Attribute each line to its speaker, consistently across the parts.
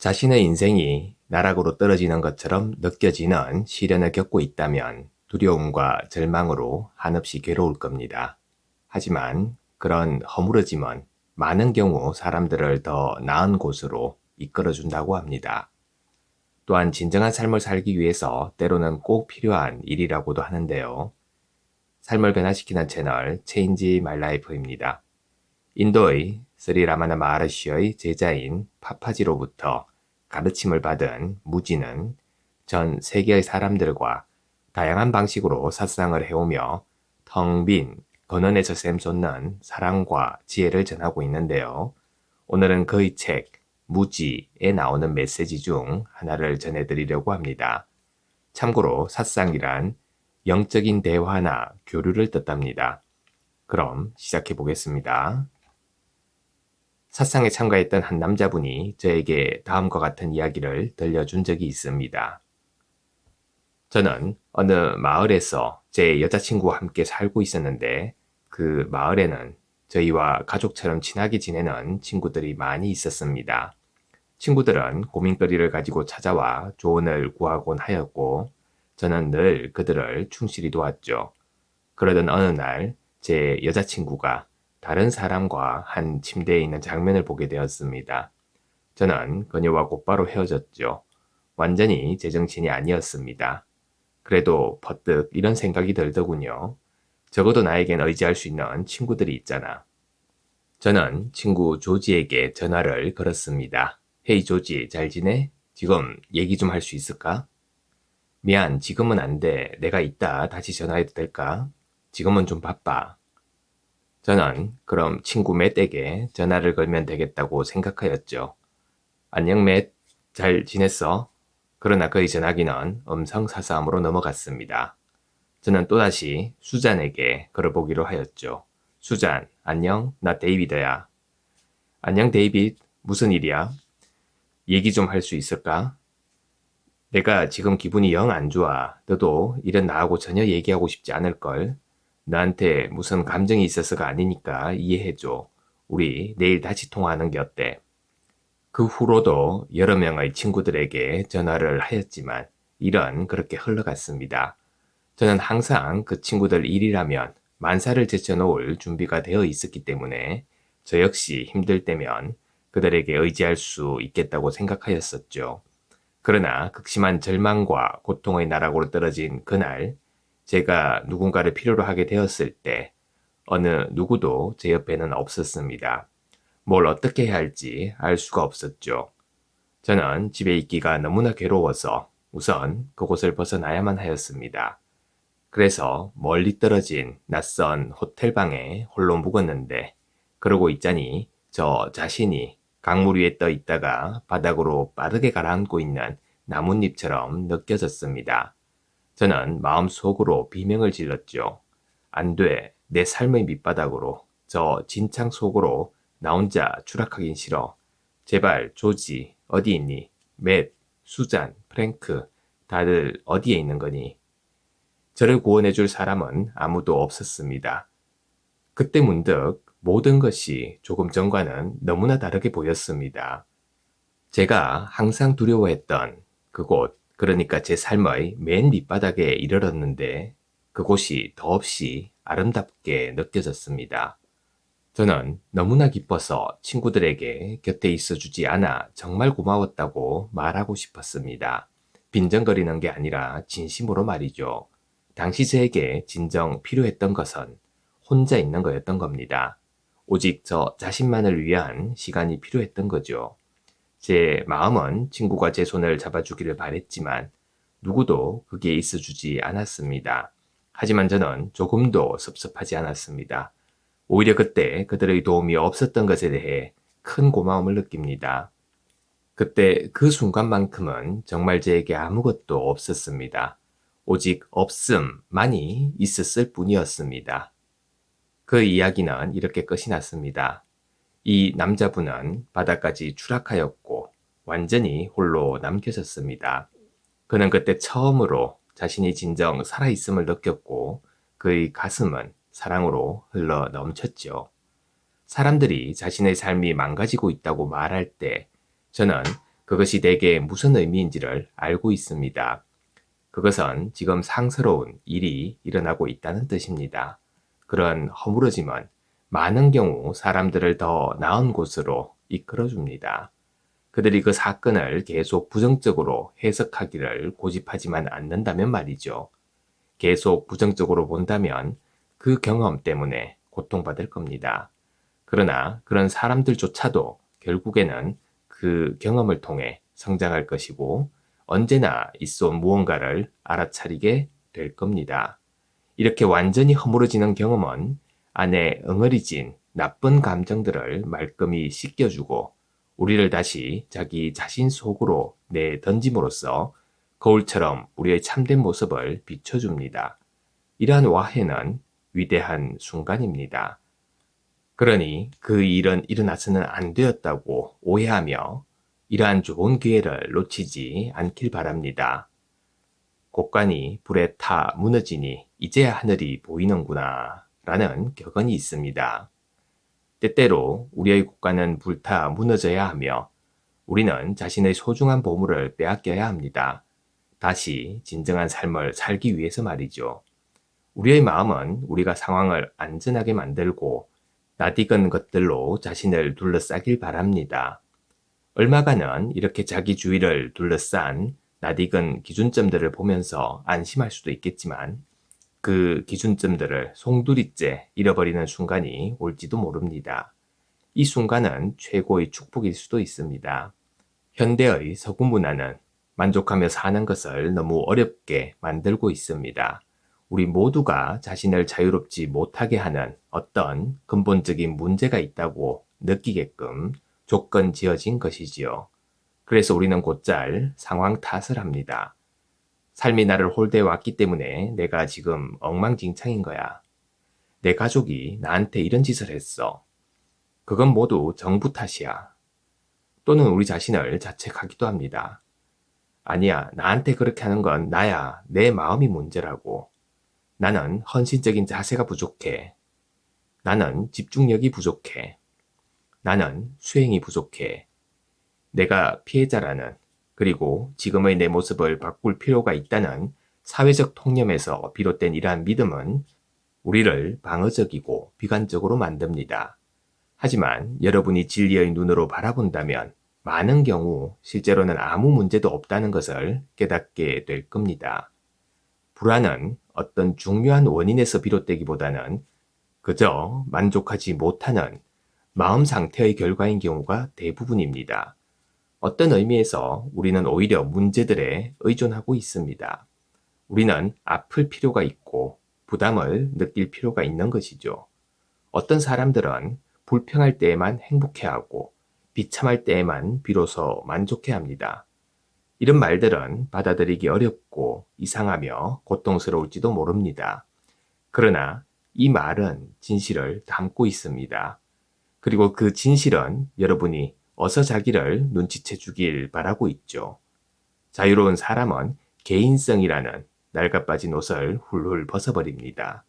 Speaker 1: 자신의 인생이 나락으로 떨어지는 것처럼 느껴지는 시련을 겪고 있다면 두려움과 절망으로 한없이 괴로울 겁니다. 하지만 그런 허물어짐은 많은 경우 사람들을 더 나은 곳으로 이끌어준다고 합니다. 또한 진정한 삶을 살기 위해서 때로는 꼭 필요한 일이라고도 하는데요. 삶을 변화시키는 채널 체인지 마이 라이프입니다. 인도의 스리 라마나 마하르시의 제자인 파파지로부터 가르침을 받은 무지는 전 세계의 사람들과 다양한 방식으로 사상을 해오며 텅 빈 근원에서 샘솟는 사랑과 지혜를 전하고 있는데요. 오늘은 그의 책 무지에 나오는 메시지 중 하나를 전해드리려고 합니다. 참고로 사상이란 영적인 대화나 교류를 뜻합니다. 그럼 시작해 보겠습니다. 사상에 참가했던 한 남자분이 저에게 다음과 같은 이야기를 들려준 적이 있습니다. 저는 어느 마을에서 제 여자친구와 함께 살고 있었는데 그 마을에는 저희와 가족처럼 친하게 지내는 친구들이 많이 있었습니다. 친구들은 고민거리를 가지고 찾아와 조언을 구하곤 하였고 저는 늘 그들을 충실히 도왔죠. 그러던 어느 날 제 여자친구가 다른 사람과 한 침대에 있는 장면을 보게 되었습니다. 저는 그녀와 곧바로 헤어졌죠. 완전히 제정신이 아니었습니다. 그래도 퍼뜩 이런 생각이 들더군요. 적어도 나에겐 의지할 수 있는 친구들이 있잖아. 저는 친구 조지에게 전화를 걸었습니다. 헤이 조지, 잘 지내? 지금 얘기 좀 할 수 있을까? 미안, 지금은 안 돼. 내가 이따 다시 전화해도 될까? 지금은 좀 바빠. 저는 그럼 친구 맷에게 전화를 걸면 되겠다고 생각하였죠. 안녕 맷, 잘 지냈어? 그러나 그의 전화기는 음성사서함으로 넘어갔습니다. 저는 또다시 수잔에게 걸어보기로 하였죠. 수잔, 안녕, 나 데이비드야. 안녕 데이빗, 무슨 일이야? 얘기 좀 할 수 있을까? 내가 지금 기분이 영 안 좋아. 너도 이런 나하고 전혀 얘기하고 싶지 않을걸? 나한테 무슨 감정이 있어서가 아니니까 이해해줘. 우리 내일 다시 통화하는 게 어때? 그 후로도 여러 명의 친구들에게 전화를 하였지만 일은 그렇게 흘러갔습니다. 저는 항상 그 친구들 일이라면 만사를 제쳐놓을 준비가 되어 있었기 때문에 저 역시 힘들 때면 그들에게 의지할 수 있겠다고 생각하였었죠. 그러나 극심한 절망과 고통의 나락으로 떨어진 그날 제가 누군가를 필요로 하게 되었을 때 어느 누구도 제 옆에는 없었습니다. 뭘 어떻게 해야 할지 알 수가 없었죠. 저는 집에 있기가 너무나 괴로워서 우선 그곳을 벗어나야만 하였습니다. 그래서 멀리 떨어진 낯선 호텔방에 홀로 묵었는데 그러고 있자니 저 자신이 강물 위에 떠 있다가 바닥으로 빠르게 가라앉고 있는 나뭇잎처럼 느껴졌습니다. 저는 마음속으로 비명을 질렀죠. 안 돼. 내 삶의 밑바닥으로 저 진창 속으로 나 혼자 추락하긴 싫어. 제발 조지 어디 있니? 맷, 수잔, 프랭크 다들 어디에 있는 거니? 저를 구원해줄 사람은 아무도 없었습니다. 그때 문득 모든 것이 조금 전과는 너무나 다르게 보였습니다. 제가 항상 두려워했던 그곳, 그러니까 제 삶의 맨 밑바닥에 이르렀는데 그곳이 더없이 아름답게 느껴졌습니다. 저는 너무나 기뻐서 친구들에게 곁에 있어주지 않아 정말 고마웠다고 말하고 싶었습니다. 빈정거리는 게 아니라 진심으로 말이죠. 당시 저에게 진정 필요했던 것은 혼자 있는 거였던 겁니다. 오직 저 자신만을 위한 시간이 필요했던 거죠. 제 마음은 친구가 제 손을 잡아주기를 바랬지만 누구도 그게 있어주지 않았습니다. 하지만 저는 조금도 섭섭하지 않았습니다. 오히려 그때 그들의 도움이 없었던 것에 대해 큰 고마움을 느낍니다. 그때 그 순간만큼은 정말 저에게 아무것도 없었습니다. 오직 없음만이 있었을 뿐이었습니다. 그 이야기는 이렇게 끝이 났습니다. 이 남자분은 바다까지 추락하였고 완전히 홀로 남겨졌습니다. 그는 그때 처음으로 자신이 진정 살아있음을 느꼈고 그의 가슴은 사랑으로 흘러 넘쳤죠. 사람들이 자신의 삶이 망가지고 있다고 말할 때 저는 그것이 내게 무슨 의미인지를 알고 있습니다. 그것은 지금 상스러운 일이 일어나고 있다는 뜻입니다. 그런 허물어짐은 많은 경우 사람들을 더 나은 곳으로 이끌어줍니다. 그들이 그 사건을 계속 부정적으로 해석하기를 고집하지만 않는다면 말이죠. 계속 부정적으로 본다면 그 경험 때문에 고통받을 겁니다. 그러나 그런 사람들조차도 결국에는 그 경험을 통해 성장할 것이고 언제나 있어 온 무언가를 알아차리게 될 겁니다. 이렇게 완전히 허물어지는 경험은 안에 응어리진 나쁜 감정들을 말끔히 씻겨주고 우리를 다시 자기 자신 속으로 내던짐으로써 거울처럼 우리의 참된 모습을 비춰줍니다. 이러한 와해는 위대한 순간입니다. 그러니 그 일은 일어나서는 안 되었다고 오해하며 이러한 좋은 기회를 놓치지 않길 바랍니다. 곡간이 불에 타 무너지니 이제야 하늘이 보이는구나 라는 격언이 있습니다. 때때로 우리의 곡간은 불타 무너져야 하며 우리는 자신의 소중한 보물을 빼앗겨야 합니다. 다시 진정한 삶을 살기 위해서 말이죠. 우리의 마음은 우리가 상황을 안전하게 만들고 낯익은 것들로 자신을 둘러싸길 바랍니다. 얼마간은 이렇게 자기 주위를 둘러싼 낯익은 기준점들을 보면서 안심할 수도 있겠지만 그 기준점들을 송두리째 잃어버리는 순간이 올지도 모릅니다. 이 순간은 최고의 축복일 수도 있습니다. 현대의 서구 문화는 만족하며 사는 것을 너무 어렵게 만들고 있습니다. 우리 모두가 자신을 자유롭지 못하게 하는 어떤 근본적인 문제가 있다고 느끼게끔 조건 지어진 것이지요. 그래서 우리는 곧잘 상황 탓을 합니다. 삶이 나를 홀대해 왔기 때문에 내가 지금 엉망진창인 거야. 내 가족이 나한테 이런 짓을 했어. 그건 모두 정부 탓이야. 또는 우리 자신을 자책하기도 합니다. 아니야, 나한테 그렇게 하는 건 나야, 내 마음이 문제라고. 나는 헌신적인 자세가 부족해. 나는 집중력이 부족해. 나는 수행이 부족해. 내가 피해자라는, 그리고 지금의 내 모습을 바꿀 필요가 있다는 사회적 통념에서 비롯된 이러한 믿음은 우리를 방어적이고 비관적으로 만듭니다. 하지만 여러분이 진리의 눈으로 바라본다면 많은 경우 실제로는 아무 문제도 없다는 것을 깨닫게 될 겁니다. 불안은 어떤 중요한 원인에서 비롯되기보다는 그저 만족하지 못하는 마음 상태의 결과인 경우가 대부분입니다. 어떤 의미에서 우리는 오히려 문제들에 의존하고 있습니다. 우리는 아플 필요가 있고 부담을 느낄 필요가 있는 것이죠. 어떤 사람들은 불평할 때에만 행복해하고 비참할 때에만 비로소 만족해합니다. 이런 말들은 받아들이기 어렵고 이상하며 고통스러울지도 모릅니다. 그러나 이 말은 진실을 담고 있습니다. 그리고 그 진실은 여러분이 어서 자기를 눈치채 주길 바라고 있죠. 자유로운 사람은 개인성이라는 낡아빠진 옷을 훌훌 벗어버립니다.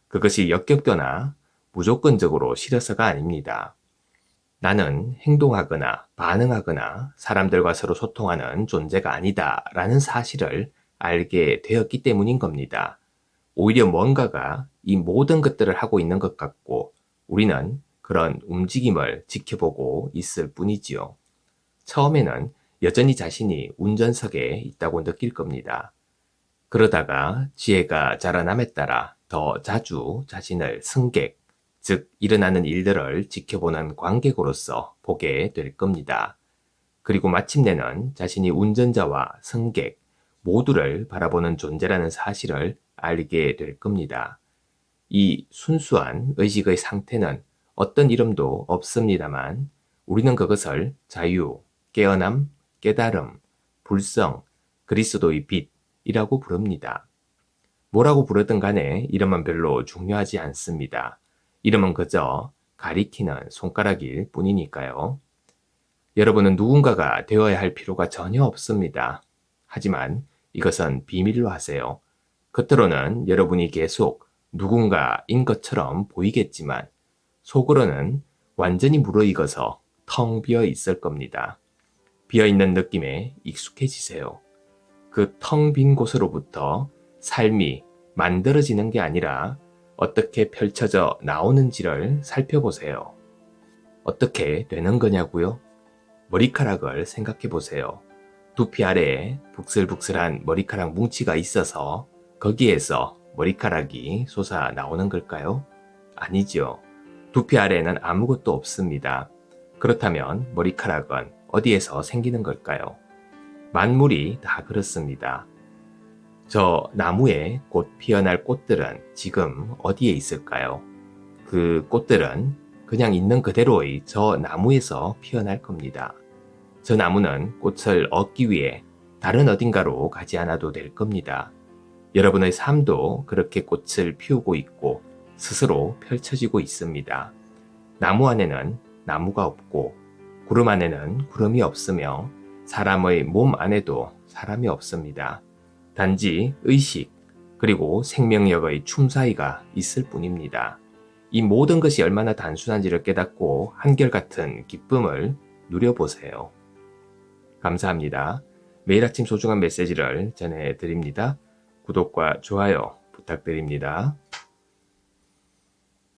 Speaker 1: 그것이 역겹거나 무조건적으로 싫어서가 아닙니다. 나는 행동하거나 반응하거나 사람들과 서로 소통하는 존재가 아니다 라는 사실을 알게 되었기 때문인 겁니다. 오히려 뭔가가 이 모든 것들을 하고 있는 것 같고 우리는 그런 움직임을 지켜보고 있을 뿐이지요. 처음에는 여전히 자신이 운전석에 있다고 느낄 겁니다. 그러다가 지혜가 자라남에 따라 더 자주 자신을 승객, 즉 일어나는 일들을 지켜보는 관객으로서 보게 될 겁니다. 그리고 마침내는 자신이 운전자와 승객 모두를 바라보는 존재라는 사실을 알게 될 겁니다. 이 순수한 의식의 상태는 어떤 이름도 없습니다만 우리는 그것을 자유, 깨어남, 깨달음, 불성, 그리스도의 빛이라고 부릅니다. 뭐라고 부르든 간에 이름은 별로 중요하지 않습니다. 이름은 그저 가리키는 손가락일 뿐이니까요. 여러분은 누군가가 되어야 할 필요가 전혀 없습니다. 하지만 이것은 비밀로 하세요. 겉으로는 여러분이 계속 누군가인 것처럼 보이겠지만 속으로는 완전히 무르익어서 텅 비어 있을 겁니다. 비어있는 느낌에 익숙해지세요. 그 텅 빈 곳으로부터 삶이 만들어지는 게 아니라 어떻게 펼쳐져 나오는지를 살펴보세요. 어떻게 되는 거냐고요? 머리카락을 생각해 보세요. 두피 아래에 북슬북슬한 머리카락 뭉치가 있어서 거기에서 머리카락이 솟아 나오는 걸까요? 아니죠. 두피 아래에는 아무것도 없습니다. 그렇다면 머리카락은 어디에서 생기는 걸까요? 만물이 다 그렇습니다. 저 나무에 곧 피어날 꽃들은 지금 어디에 있을까요? 그 꽃들은 그냥 있는 그대로의 저 나무에서 피어날 겁니다. 저 나무는 꽃을 얻기 위해 다른 어딘가로 가지 않아도 될 겁니다. 여러분의 삶도 그렇게 꽃을 피우고 있고 스스로 펼쳐지고 있습니다. 나무 안에는 나무가 없고 구름 안에는 구름이 없으며 사람의 몸 안에도 사람이 없습니다. 단지 의식 그리고 생명력의 춤 사이가 있을 뿐입니다. 이 모든 것이 얼마나 단순한지를 깨닫고 한결같은 기쁨을 누려보세요. 감사합니다. 매일 아침 소중한 메시지를 전해드립니다. 구독과 좋아요 부탁드립니다.